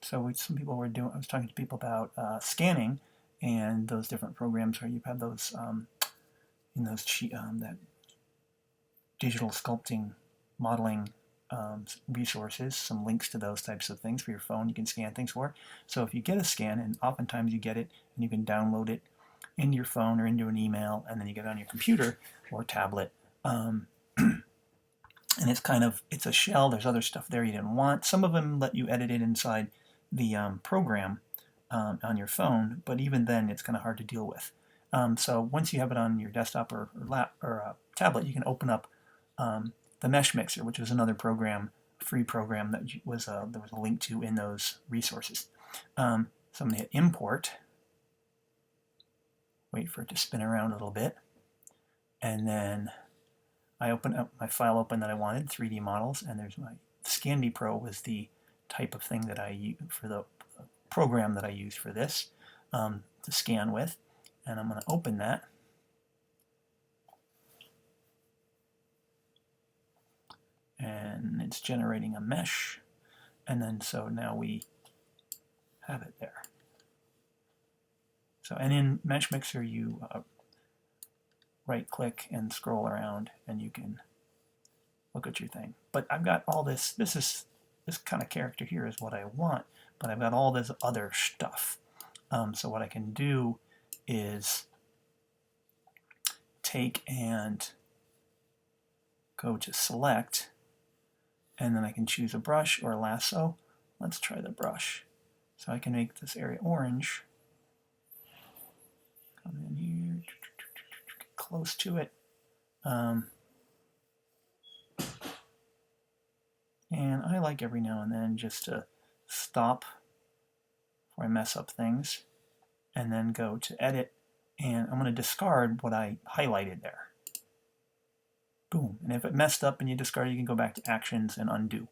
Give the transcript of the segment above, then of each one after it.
So some people were doing. I was talking to people about scanning and those different programs where you have those in those that digital sculpting modeling resources, some links to those types of things for your phone you can scan things for. So if you get a scan, and oftentimes you get it and you can download it into your phone or into an email, and then you get it on your computer or tablet. And it's a shell. There's other stuff there you didn't want. Some of them let you edit it inside the program on your phone, but even then it's kind of hard to deal with. So once you have it on your desktop or tablet, you can open up the meshmixer, which is another program, free program that was there was a link to in those resources. So I'm going to hit import, wait for it to spin around a little bit, and then I open up my file that I wanted, 3D models, and there's my Scandy Pro was the type of thing that I use for the program that I use for this to scan with, and I'm going to open that. And it's generating a mesh, and then so now we have it there. So, and in meshmixer you right click and scroll around and you can look at your thing. But I've got all this kind of character here is what I want, but I've got all this other stuff. So what I can do is take and go to select, and then I can choose a brush or a lasso. Let's try the brush. So I can make this area orange. Come in here, get close to it. And I like every now and then just to stop before I mess up things, and then go to edit, and I'm going to discard what I highlighted there. Boom. And if it messed up and you discard it, you can go back to actions and undo.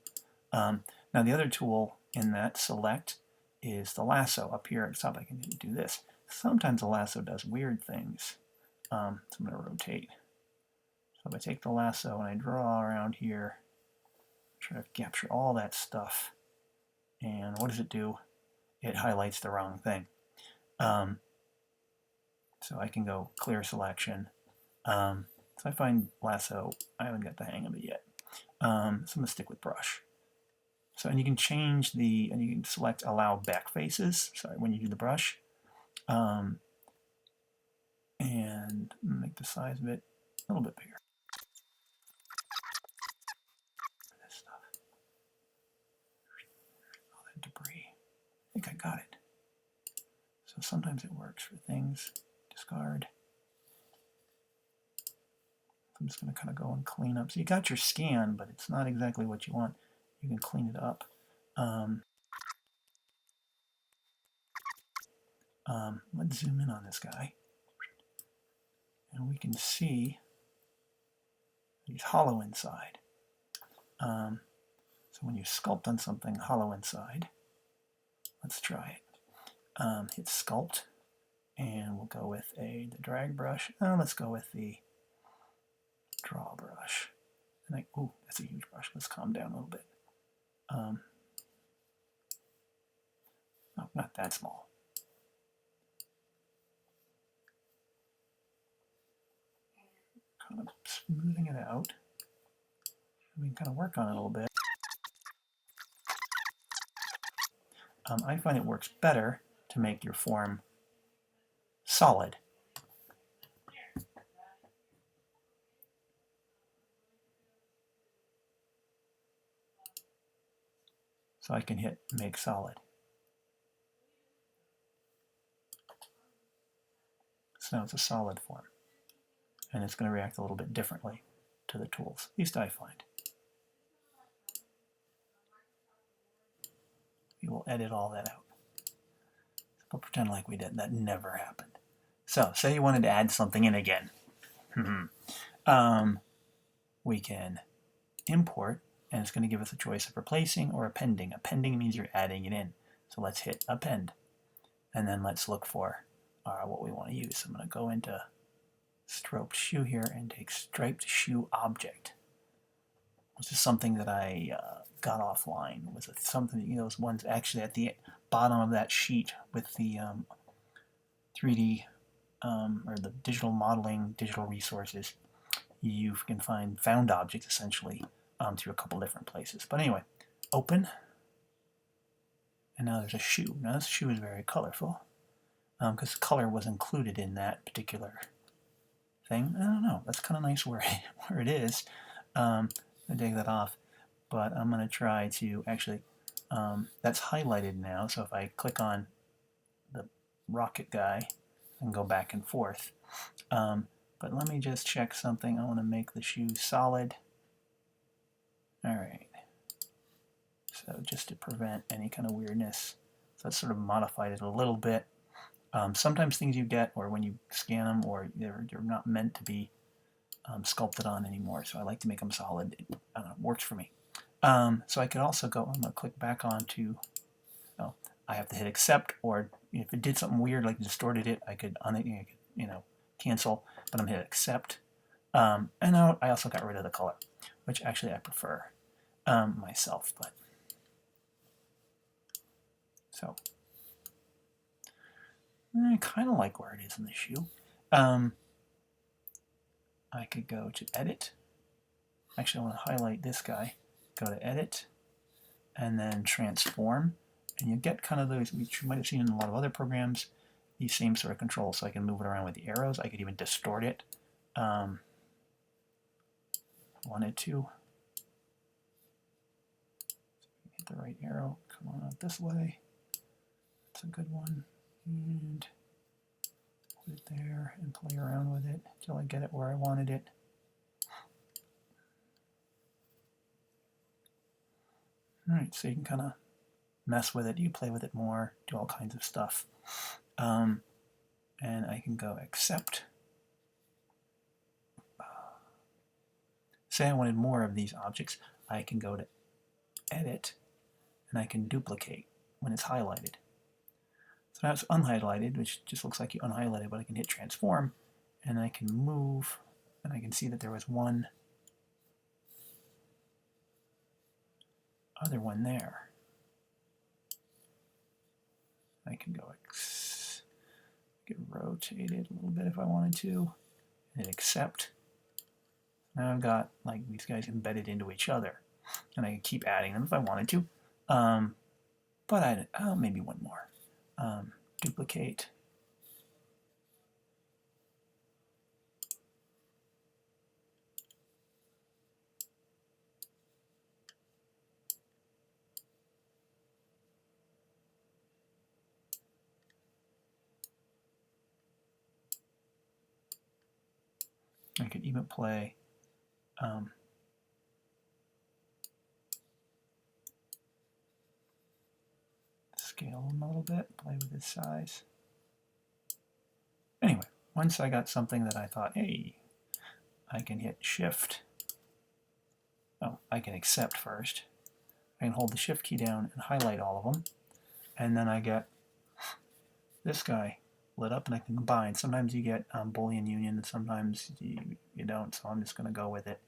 Now the other tool in that select is the lasso. Up here at the top I can do this. Sometimes the lasso does weird things. So I'm going to rotate. So if I take the lasso and I draw around here, try to capture all that stuff, and what does it do? It highlights the wrong thing. So I can go clear selection. So I find lasso, I haven't got the hang of it yet. So I'm going to stick with brush. So, and you can change and you can select allow back faces, sorry, when you do the brush. And make the size of it a little bit bigger. This stuff. All that debris. I think I got it. So sometimes it works for things. Discard. I'm just going to kind of go and clean up. So you got your scan, but it's not exactly what you want. You can clean it up. Let's zoom in on this guy. And we can see he's hollow inside. So when you sculpt on something hollow inside, let's try it. Hit sculpt, and we'll go with the drag brush. Let's go with the draw brush. And ooh, that's a huge brush. Let's calm down a little bit. No, not that small. Kind of smoothing it out. We can kind of work on it a little bit. I find it works better to make your form solid. So I can hit make solid. So now it's a solid form. And it's going to react a little bit differently to the tools, at least I find. We will edit all that out. We'll pretend like we did. That never happened. So, say you wanted to add something in again. We can import, and it's going to give us a choice of replacing or appending. Appending means you're adding it in. So let's hit append. And then let's look for what we want to use. So I'm going to go into striped shoe here and take striped shoe object, which is something that I got offline was something, those ones actually at the bottom of that sheet with the 3D or the digital modeling, digital resources. You can find found objects essentially through a couple different places. But anyway, open, and now there's a shoe. Now this shoe is very colorful because color was included in that particular thing. I don't know. That's kind of nice where it is. I take that off, but I'm going to try to actually. That's highlighted now. So if I click on the rocket guy and go back and forth. But let me just check something. I want to make the shoe solid. All right. So just to prevent any kind of weirdness. So that's sort of modified it a little bit. Sometimes things you get, or when you scan them, or they're not meant to be sculpted on anymore. So I like to make them solid. It works for me. So I could also go, I'm going to click back onto, I have to hit accept, or if it did something weird, like distorted it, I could, cancel, but I'm going to hit accept. And now I also got rid of the color, which actually I prefer myself, but so I kind of like where it is in the shoe. I could go to edit. Actually, I want to highlight this guy. Go to edit, and then transform, and you get kind of those, which you might have seen in a lot of other programs, these same sort of controls. So I can move it around with the arrows. I could even distort it. Wanted to. Hit the right arrow. Come on out this way. That's a good one. And put it there and play around with it until I get it where I wanted it. Alright, so you can kind of mess with it, you play with it more, do all kinds of stuff. And I can go accept. Say I wanted more of these objects, I can go to edit, and I can duplicate when it's highlighted. So now it's unhighlighted, which just looks like you unhighlighted, but I can hit transform, and I can move, and I can see that there was one other one there. I can go get rotated a little bit if I wanted to, and accept. Now I've got like these guys embedded into each other, and I can keep adding them if I wanted to. But maybe one more. Duplicate. I could even play scale them a little bit, play with his size. Anyway, once I got something that I thought, hey, I can hit shift. Oh, I can accept first. I can hold the shift key down and highlight all of them. And then I get this guy lit up and I can combine. Sometimes you get Boolean union and sometimes you don't, so I'm just going to go with it.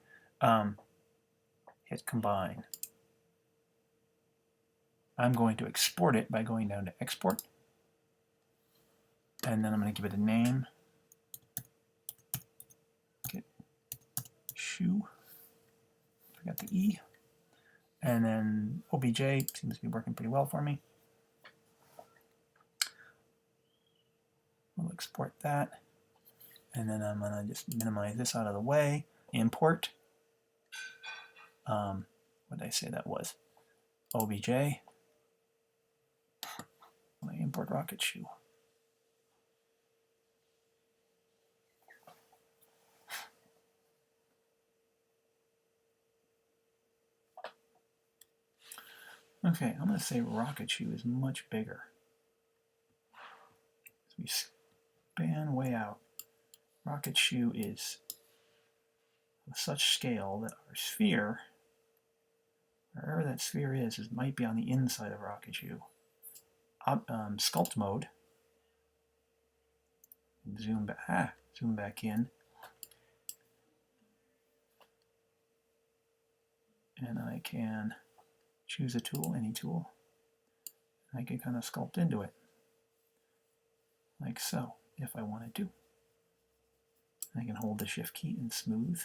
Hit combine. I'm going to export it by going down to export. And then I'm going to give it a name. Get shoe. Forgot the E. And then OBJ seems to be working pretty well for me. We'll export that. And then I'm going to just minimize this out of the way. Import. What did I say that was? OBJ. I'm going to import rocket shoe. Okay, I'm going to say rocket shoe is much bigger. So we span way out. Rocket shoe is of such scale that our sphere, wherever that sphere is, it might be on the inside of rocket shoe. Sculpt mode. Zoom back in. And I can choose a tool, any tool. I can kind of sculpt into it, like so, if I wanted to. I can hold the shift key and smooth